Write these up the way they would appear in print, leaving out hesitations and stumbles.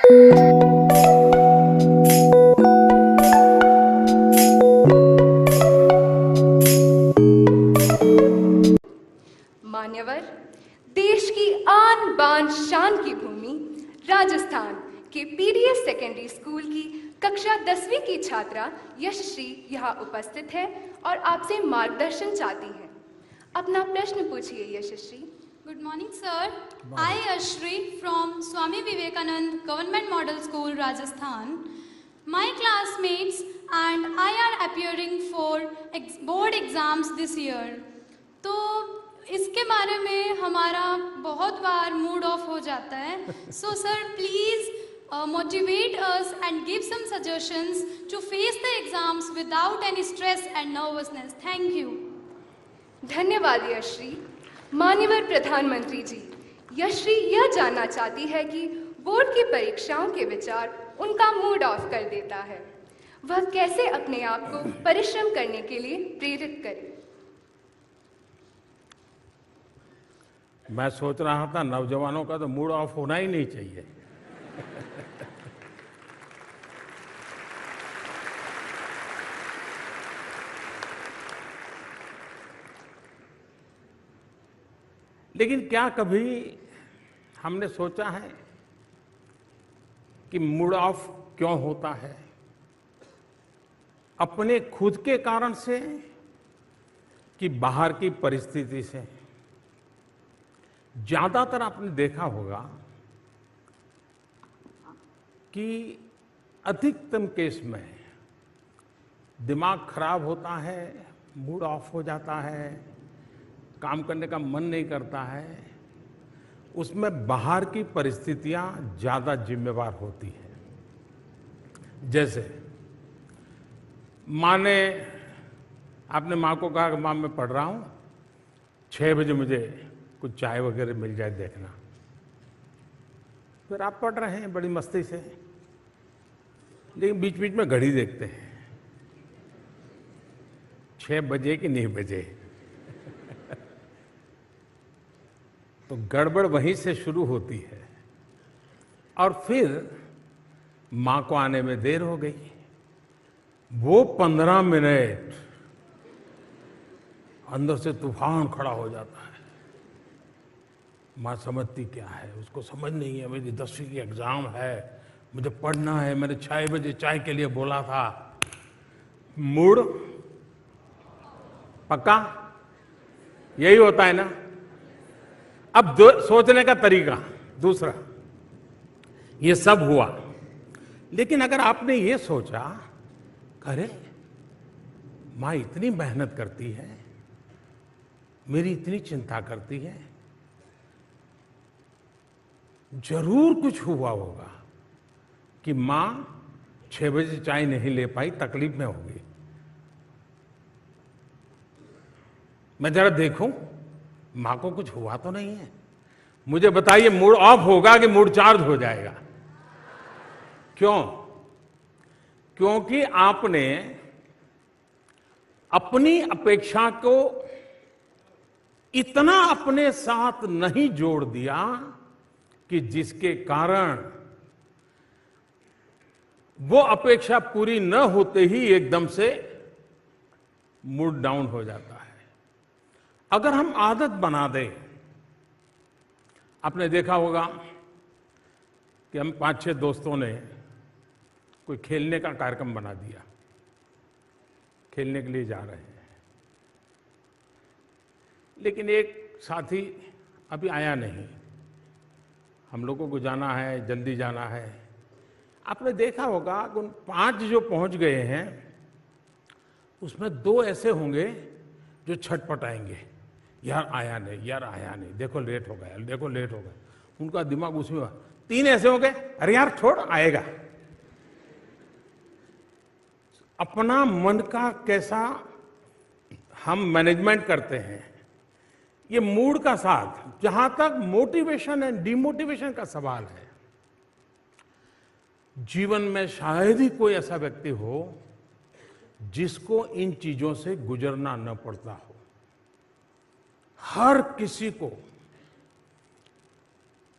मान्यवर, देश की आन बान शान की भूमि राजस्थान के पीडीएस सेकेंडरी स्कूल की कक्षा 10वीं की छात्रा यशश्री यहाँ उपस्थित है और आपसे मार्गदर्शन चाहती हैं। अपना प्रश्न पूछिए Yashashri. Good morning, sir. I, Ashri, from Swami Vivekanand Government Model School, Rajasthan. My classmates and I are appearing for board exams this year. तो इसके बारे में हमारा बहुत बार मूड ऑफ हो जाता है. So, sir, please motivate us and give some suggestions to face the exams without any stress and nervousness. Thank you. धन्यवाद यशश्री। माननीय प्रधानमंत्री जी, यशश्री यह जानना चाहती है कि बोर्ड की परीक्षाओं के विचार उनका मूड ऑफ कर देता है। वह कैसे अपने आप को परिश्रम करने के लिए प्रेरित करे? मैं सोच रहा था नौजवानों का तो मूड ऑफ होना ही नहीं चाहिए। लेकिन क्या कभी हमने सोचा है कि मूड ऑफ क्यों होता है? अपने खुद के कारण से कि बाहर की परिस्थिति से? ज्यादातर आपने देखा होगा कि अधिकतम केस में दिमाग खराब होता है, मूड ऑफ हो जाता है, काम करने का मन नहीं करता है, उसमें बाहर की परिस्थितियां ज्यादा जिम्मेवार होती हैं। जैसे माँ ने, आपने माँ को कहा कि माँ मैं पढ़ रहा हूं, 6 बजे मुझे कुछ चाय वगैरह मिल जाए देखना। फिर आप पढ़ रहे हैं बड़ी मस्ती से, लेकिन बीच बीच में घड़ी देखते हैं, 6 बजे कि नहीं बजे। तो गड़बड़ वहीं से शुरू होती है और फिर मां को आने में देर हो गई। वो 15 मिनट अंदर से तूफान खड़ा हो जाता है। मां समझती क्या है, उसको समझ नहीं है, मेरी 10वीं की एग्जाम है, मुझे पढ़ना है, मैंने 6 बजे चाय के लिए बोला था। मूड पक्का यही होता है ना। अब सोचने का तरीका दूसरा, ये सब हुआ, लेकिन अगर आपने ये सोचा, अरे माँ इतनी मेहनत करती है, मेरी इतनी चिंता करती है, जरूर कुछ हुआ होगा कि माँ 6 बजे चाय नहीं ले पाई, तकलीफ में होगी। मैं जरा देखूं मां को कुछ हुआ तो नहीं है। मुझे बताइए, मूड ऑफ होगा कि मूड चार्ज हो जाएगा? क्यों? क्योंकि आपने अपनी अपेक्षा को इतना अपने साथ नहीं जोड़ दिया कि जिसके कारण वो अपेक्षा पूरी न होते ही एकदम से मूड डाउन हो जाता है। अगर हम आदत बना दें, आपने देखा होगा कि हम 5-6 दोस्तों ने कोई खेलने का कार्यक्रम बना दिया, खेलने के लिए जा रहे हैं, लेकिन एक साथी अभी आया नहीं, हम लोगों को जाना है, जल्दी जाना है। आपने देखा होगा कि उन 5 जो पहुंच गए हैं उसमें 2 ऐसे होंगे जो छटपटाएंगे, यार आया नहीं, यार आया नहीं, देखो लेट हो गया, देखो लेट हो गया। उनका दिमाग उसमें। 3 ऐसे हो गए, अरे यार छोड़, आएगा। अपना मन का कैसा हम मैनेजमेंट करते हैं, ये मूड का साथ। जहां तक मोटिवेशन एंड डिमोटिवेशन का सवाल है, जीवन में शायद ही कोई ऐसा व्यक्ति हो जिसको इन चीजों से गुजरना न पड़ता हो। हर किसी को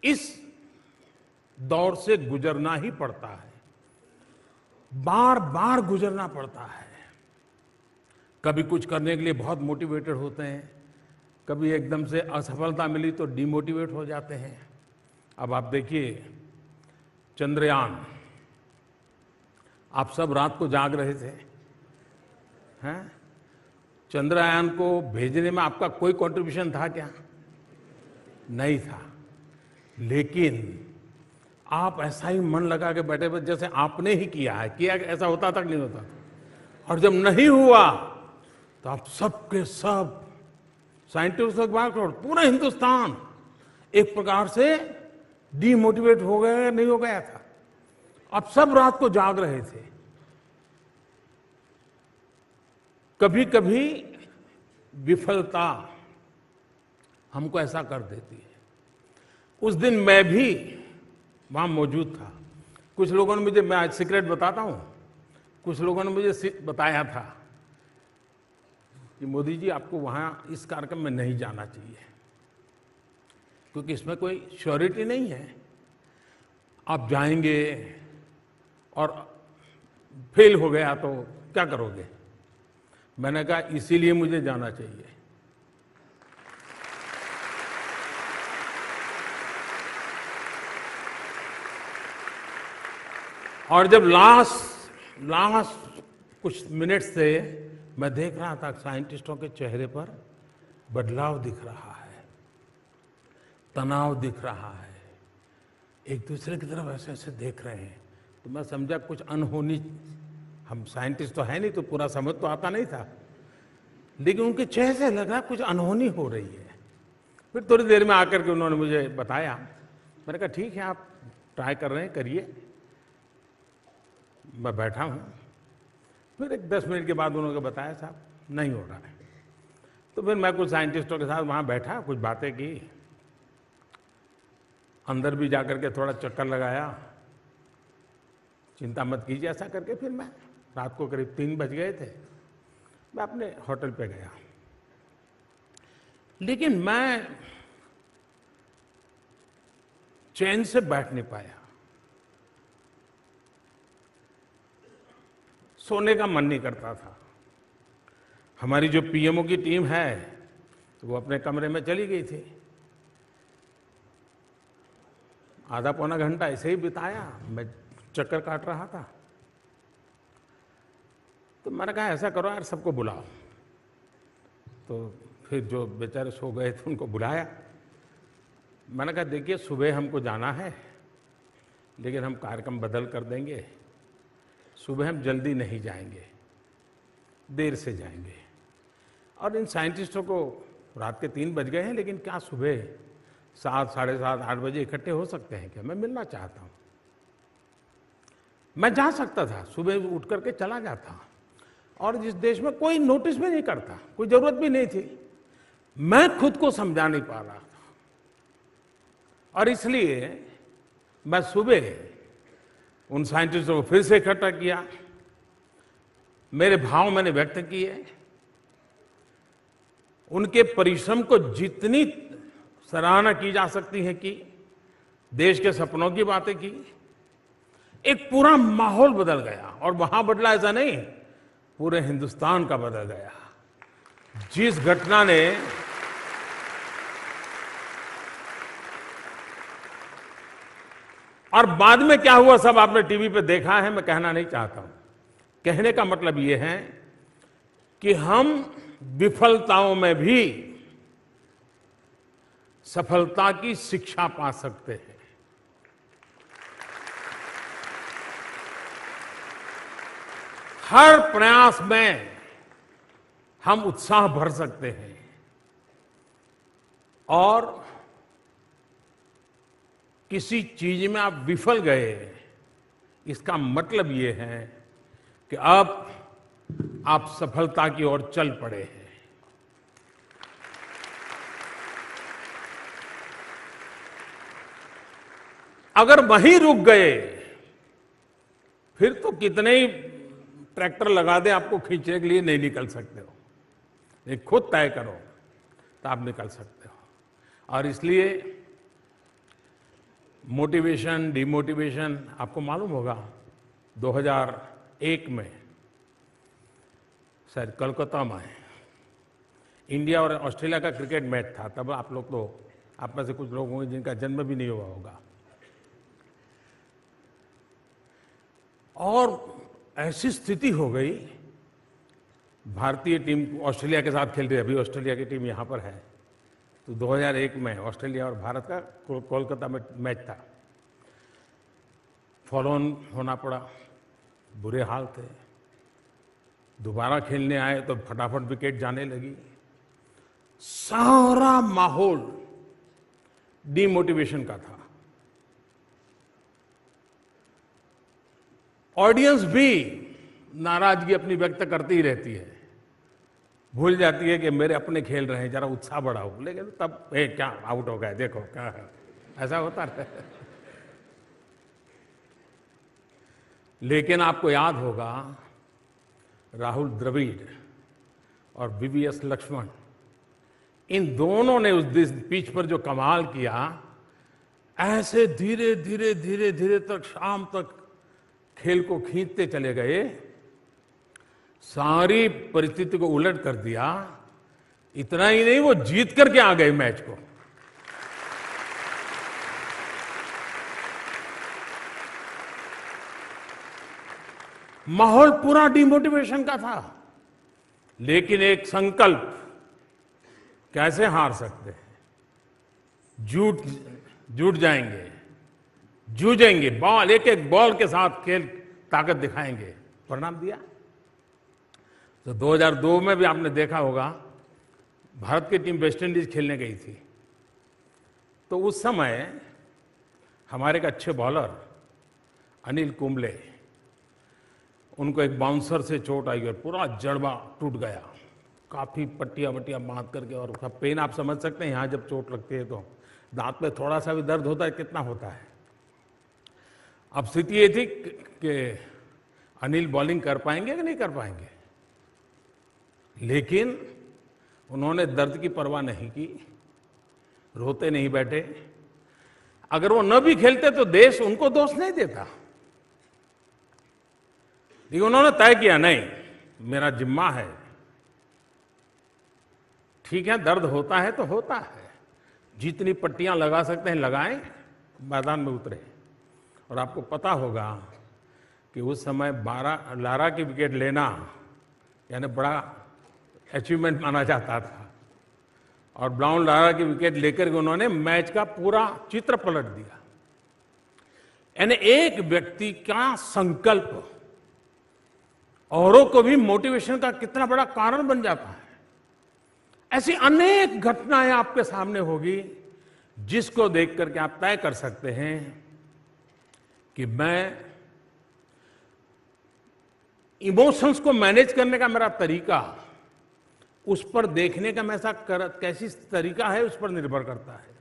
इस दौर से गुजरना ही पड़ता है, बार बार गुजरना पड़ता है। कभी कुछ करने के लिए बहुत मोटिवेटेड होते हैं, कभी एकदम से असफलता मिली तो डिमोटिवेट हो जाते हैं। अब आप देखिए चंद्रयान, आप सब रात को जाग रहे थे, हैं? चंद्रयान को भेजने में आपका कोई कंट्रीब्यूशन था क्या? नहीं था। लेकिन आप ऐसा ही मन लगा के बैठे हुए जैसे आपने ही किया है। किया ऐसा होता था कि नहीं होता? और जब नहीं हुआ तो आप सब के सब साइंटिस्ट के बाद पूरा हिंदुस्तान एक प्रकार से डीमोटिवेट हो गया, नहीं हो गया था। अब सब रात को जाग रहे थे। कभी कभी विफलता हमको ऐसा कर देती है। उस दिन मैं भी वहां मौजूद था। कुछ लोगों ने मुझे, मैं आज सीक्रेट बताता हूं, कुछ लोगों ने मुझे बताया था कि मोदी जी आपको वहां इस कार्यक्रम में नहीं जाना चाहिए क्योंकि इसमें कोई श्योरिटी नहीं है, आप जाएंगे और फेल हो गया तो क्या करोगे? मैंने कहा इसीलिए मुझे जाना चाहिए। और जब लास्ट कुछ मिनट से मैं देख रहा था साइंटिस्टों के चेहरे पर बदलाव दिख रहा है, तनाव दिख रहा है, एक दूसरे की तरफ ऐसे ऐसे देख रहे हैं, तो मैं समझा कुछ अनहोनी, हम साइंटिस्ट तो है नहीं तो पूरा समझ तो आता नहीं था, लेकिन उनके चेहरे से लग रहा कुछ अनहोनी हो रही है। फिर थोड़ी देर में आकर के उन्होंने मुझे बताया। मैंने कहा ठीक है, आप ट्राई कर रहे हैं, करिए। मैं बैठा हूं। फिर एक 10 मिनट के बाद उन्होंने बताया साहब नहीं हो रहा है। तो फिर मैं कुछ साइंटिस्टों के साथ वहां बैठा, कुछ बातें की, अंदर भी जाकर के थोड़ा चक्कर लगाया, चिंता मत कीजिए ऐसा करके। फिर मैं रात को करीब 3 बज गए थे, मैं अपने होटल पे गया। लेकिन मैं चैन से बैठ नहीं पाया, सोने का मन नहीं करता था। हमारी जो पीएमओ की टीम है तो वो अपने कमरे में चली गई थी। आधा पौना घंटा ऐसे ही बिताया, मैं चक्कर काट रहा था। तो मैंने कहा ऐसा करो यार, सबको बुलाओ। तो फिर जो बेचारे सो गए थे उनको बुलाया। मैंने कहा देखिए सुबह हमको जाना है, लेकिन हम कार्यक्रम बदल कर देंगे। सुबह हम जल्दी नहीं जाएंगे, देर से जाएंगे। और इन साइंटिस्टों को रात के 3 बज गए हैं, लेकिन क्या सुबह 7, साढ़े 7, 8 बजे इकट्ठे हो सकते हैं क्या? मैं मिलना चाहता हूं। मैं जा सकता था, सुबह उठ करके चला जाता, और जिस देश में कोई नोटिस भी नहीं करता, कोई जरूरत भी नहीं थी। मैं खुद को समझा नहीं पा रहा था, और इसलिए मैं सुबह उन साइंटिस्टों को फिर से इकट्ठा किया, मेरे भाव मैंने व्यक्त किए, उनके परिश्रम को जितनी सराहना की जा सकती है की, देश के सपनों की बातें की। एक पूरा माहौल बदल गया, और वहां बदला ऐसा नहीं, पूरे हिंदुस्तान का बदल गया। जिस घटना ने और बाद में क्या हुआ सब आपने टीवी पे देखा है, मैं कहना नहीं चाहता हूं। कहने का मतलब यह है कि हम विफलताओं में भी सफलता की शिक्षा पा सकते हैं। हर प्रयास में हम उत्साह भर सकते हैं, और किसी चीज में आप विफल गए, इसका मतलब ये है कि अब आप सफलता की ओर चल पड़े हैं। अगर वहीं रुक गए, फिर तो कितने ही ट्रैक्टर लगा दे आपको खींचने के लिए, नहीं निकल सकते हो। ये खुद तय करो तो आप निकल सकते हो। और इसलिए मोटिवेशन, डिमोटिवेशन, आपको मालूम होगा 2001 में शायद कोलकाता में इंडिया और ऑस्ट्रेलिया का क्रिकेट मैच था। तब आप लोग तो, आप में से कुछ लोग होंगे जिनका जन्म भी नहीं हुआ होगा। और ऐसी स्थिति हो गई, भारतीय टीम ऑस्ट्रेलिया के साथ खेल रही है, अभी ऑस्ट्रेलिया की टीम यहाँ पर है। तो 2001 में ऑस्ट्रेलिया और भारत का कोलकाता में मैच था। फॉलो ऑन होना पड़ा, बुरे हाल थे। दोबारा खेलने आए तो फटाफट विकेट जाने लगी। सारा माहौल डिमोटिवेशन का था। ऑडियंस भी नाराजगी अपनी व्यक्त करती ही रहती है, भूल जाती है कि मेरे अपने खेल रहे हैं, जरा उत्साह बढ़ाओ। लेकिन तब क्या आउट हो गए, देखो क्या है, ऐसा होता है। लेकिन आपको याद होगा राहुल द्रविड़ और वीवीएस लक्ष्मण, इन दोनों ने उस पिच पर जो कमाल किया, ऐसे धीरे धीरे धीरे धीरे तक शाम तक खेल को खींचते चले गए, सारी परिस्थिति को उलट कर दिया। इतना ही नहीं, वो जीत करके आ गए मैच को। माहौल पूरा डिमोटिवेशन का था, लेकिन एक संकल्प, कैसे हार सकते हैं, जुट जाएंगे, जूझेंगे, बॉल एक एक बॉल के साथ खेल ताकत दिखाएंगे, परिणाम दिया। तो 2002 में भी आपने देखा होगा, भारत की टीम वेस्ट इंडीज खेलने गई थी। तो उस समय हमारे एक अच्छे बॉलर अनिल कुंबले, उनको एक बाउंसर से चोट आई और पूरा जड़बा टूट गया, काफी पट्टियां वट्टियां बांध करके। और उसका पेन आप समझ सकते हैं, यहां जब चोट लगती है तो दांत में थोड़ा सा भी दर्द होता है, कितना होता है। अब स्थिति ये थी कि अनिल बॉलिंग कर पाएंगे कि नहीं कर पाएंगे, लेकिन उन्होंने दर्द की परवाह नहीं की, रोते नहीं बैठे। अगर वो न भी खेलते तो देश उनको दोष नहीं देता, लेकिन उन्होंने तय किया, नहीं, मेरा जिम्मा है, ठीक है, दर्द होता है तो होता है, जितनी पट्टियां लगा सकते हैं लगाएं, मैदान में उतरे। और आपको पता होगा कि उस समय लारा की विकेट लेना यानी बड़ा अचीवमेंट माना जाता था, और ब्राउन लारा की विकेट लेकर के उन्होंने मैच का पूरा चित्र पलट दिया। यानी एक व्यक्ति का संकल्प औरों को भी मोटिवेशन का कितना बड़ा कारण बन जाता है। ऐसी अनेक घटनाएं आपके सामने होगी, जिसको देख करके आप तय कर सकते हैं कि मैं इमोशंस को मैनेज करने का मेरा तरीका, उस पर देखने का मैं कैसी तरीका है, उस पर निर्भर करता है।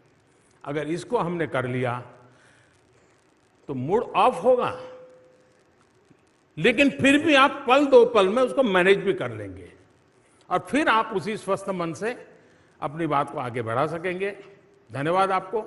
अगर इसको हमने कर लिया तो मूड ऑफ होगा, लेकिन फिर भी आप पल दो पल में उसको मैनेज भी कर लेंगे, और फिर आप उसी स्वस्थ मन से अपनी बात को आगे बढ़ा सकेंगे। धन्यवाद आपको।